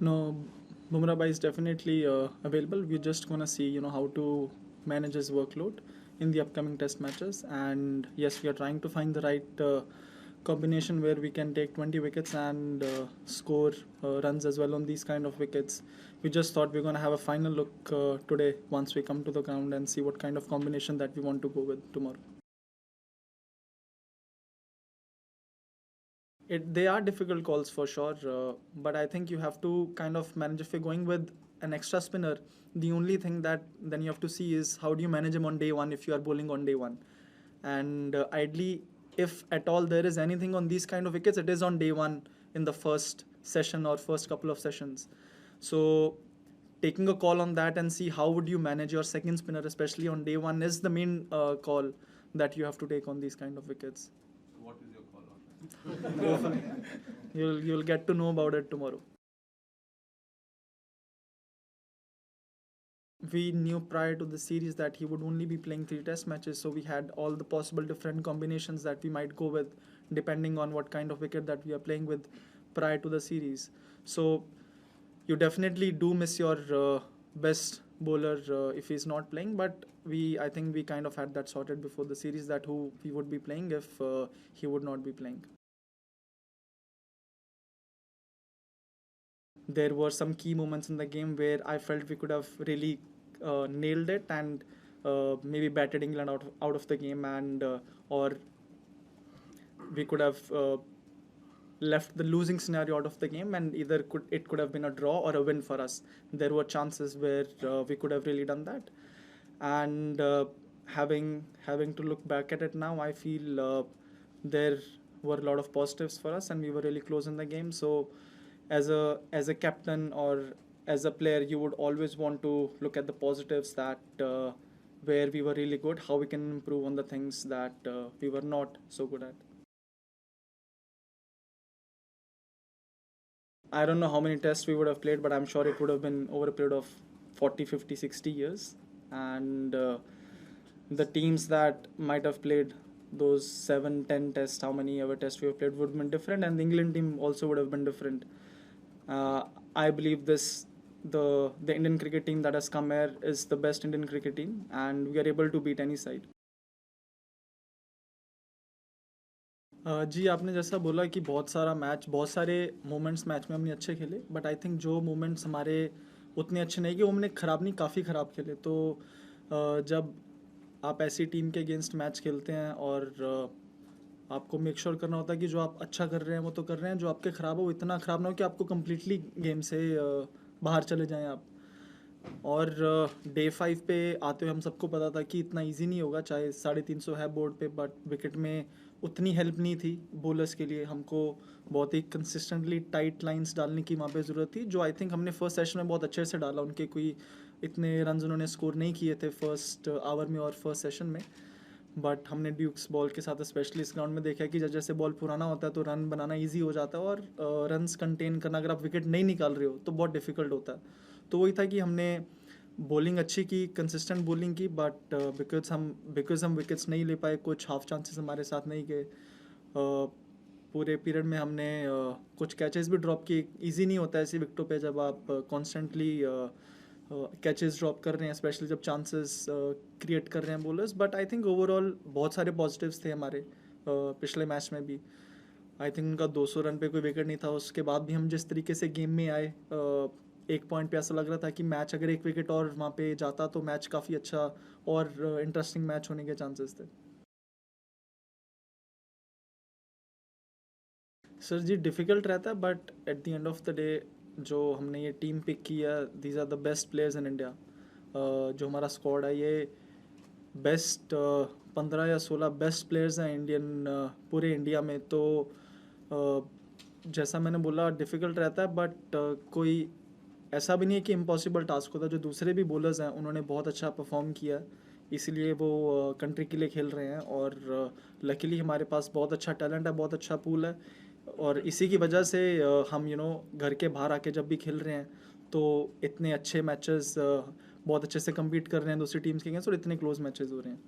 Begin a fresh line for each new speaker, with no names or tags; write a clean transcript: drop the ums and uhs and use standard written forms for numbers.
No, Bumrah bhai is definitely available. We're just gonna see, how to manage his workload in the upcoming test matches. And yes, we are trying to find the right combination where we can take 20 wickets and score runs as well on these kind of wickets. We just thought we're gonna have a final look today once we come to the ground and see what kind of combination that we want to go with tomorrow. They are difficult calls for sure, but I think you have to kind of manage. If you're going with an extra spinner, the only thing that then you have to see is how do you manage him on day one if you are bowling on day one. And ideally, if at all there is anything on these kind of wickets, it is on day one in the first session or first couple of sessions. So taking a call on that and see how would you manage your second spinner, especially on day one, is the main call that you have to take on these kind of wickets.
What is your call on that?
You'll get to know about it tomorrow. We knew prior to the series that he would only be playing 3 test matches, so we had all the possible different combinations that we might go with depending on what kind of wicket that we are playing with prior to the series. So you definitely do miss your best bowler if he's not playing, but I think we kind of had that sorted before the series that who we would be playing if he would not be playing. There were some key moments in the game where I felt we could have really nailed it and maybe batted England out of the game, and or we could have left the losing scenario out of the game, and either it could have been a draw or a win for us. There were chances where we could have really done that, and having to look back at it now, I feel there were a lot of positives for us, and we were really close in the game. So as a captain or as a player, you would always want to look at the positives that where we were really good, how we can improve on the things that we were not so good at. I don't know how many tests we would have played, but I'm sure it would have been over a period of 40, 50, 60 years. And the teams that might have played those 7, 10 tests, how many ever tests we have played, would have been different. And the England team also would have been different. I believe the Indian cricket team that has come here is the best Indian cricket team, and we are able to beat any side. जी, आपने जैसा बोला कि बहुत सारे moments match में हमने अच्छे खेले, बट आई थिंक जो मोमेंट्स हमारे उतने अच्छे नहीं कि वो हमने ख़राब नहीं, काफ़ी ख़राब खेले. तो जब आप ऐसी टीम के अगेंस्ट मैच खेलते हैं और आपको मेक श्योर करना होता है कि जो आप अच्छा कर रहे हैं वो तो कर रहे हैं, जो आपके ख़राब हो वो इतना ख़राब ना हो कि आपको कम्प्लीटली गेम से बाहर चले जाएं आप. और डे 5 पे आते हुए हम सबको पता था कि इतना इजी नहीं होगा, चाहे 350 है बोर्ड पे, बट विकेट में उतनी हेल्प नहीं थी बॉलर्स के लिए. हमको बहुत ही कंसिस्टेंटली टाइट लाइंस डालने की वहाँ पे ज़रूरत थी, जो आई थिंक हमने फर्स्ट सेशन में बहुत अच्छे से डाला. उनके कोई इतने रन उन्होंने स्कोर नहीं किए थे फर्स्ट आवर में और फर्स्ट सेशन में, बट हमने ड्यूक्स बॉल के साथ स्पेशली इस ग्राउंड में देखा कि जैसे जैसे बॉल पुराना होता है तो रन बनाना ईजी हो जाता है, और रन्स कंटेन करना अगर आप विकेट नहीं निकाल रहे हो तो बहुत डिफिकल्ट होता है. तो वही था कि हमने बॉलिंग अच्छी की, कंसिस्टेंट बॉलिंग की, बट बिकॉज हम विकेट्स नहीं ले पाए, कुछ हाफ चांसेस हमारे साथ नहीं गए. पूरे पीरियड में हमने कुछ कैचेस भी ड्रॉप किए. ईजी नहीं होता ऐसी विकेटों पे जब आप कॉन्स्टेंटली कैचेस ड्रॉप कर रहे हैं, स्पेशली जब चांसेस क्रिएट कर रहे हैं bowlers. But I think overall बहुत सारे पॉजिटिव्स थे हमारे पिछले मैच में भी. आई थिंक उनका 200 रन पे कोई विकेट नहीं था. उसके बाद भी हम जिस तरीके से गेम में आए, एक पॉइंट पे ऐसा लग रहा था कि मैच अगर एक विकेट और वहाँ पे जाता तो मैच काफ़ी अच्छा और इंटरेस्टिंग मैच होने के चांसेस थे. सर जी, डिफ़िकल्ट रहता है, but at the end of the day जो हमने ये टीम पिक की है, these are the best players in India. जो हमारा स्क्वाड है, ये बेस्ट 15 या 16 बेस्ट प्लेयर्स हैं इंडियन, पूरे इंडिया में. तो जैसा मैंने बोला, डिफ़िकल्ट रहता है, बट कोई ऐसा भी नहीं है कि इम्पॉसिबल टास्क होता है. जो दूसरे भी बॉलर्स हैं उन्होंने बहुत अच्छा परफॉर्म किया है, इसीलिए वो कंट्री के लिए खेल रहे हैं. और लकीली हमारे पास बहुत अच्छा टैलेंट है, बहुत अच्छा पूल है, और इसी की वजह से हम घर के बाहर आके जब भी खेल रहे हैं तो इतने अच्छे मैचेस बहुत अच्छे से कम्पीट कर रहे हैं दूसरी टीम्स के अगेंस्ट, और इतने क्लोज मैचेस हो रहे हैं.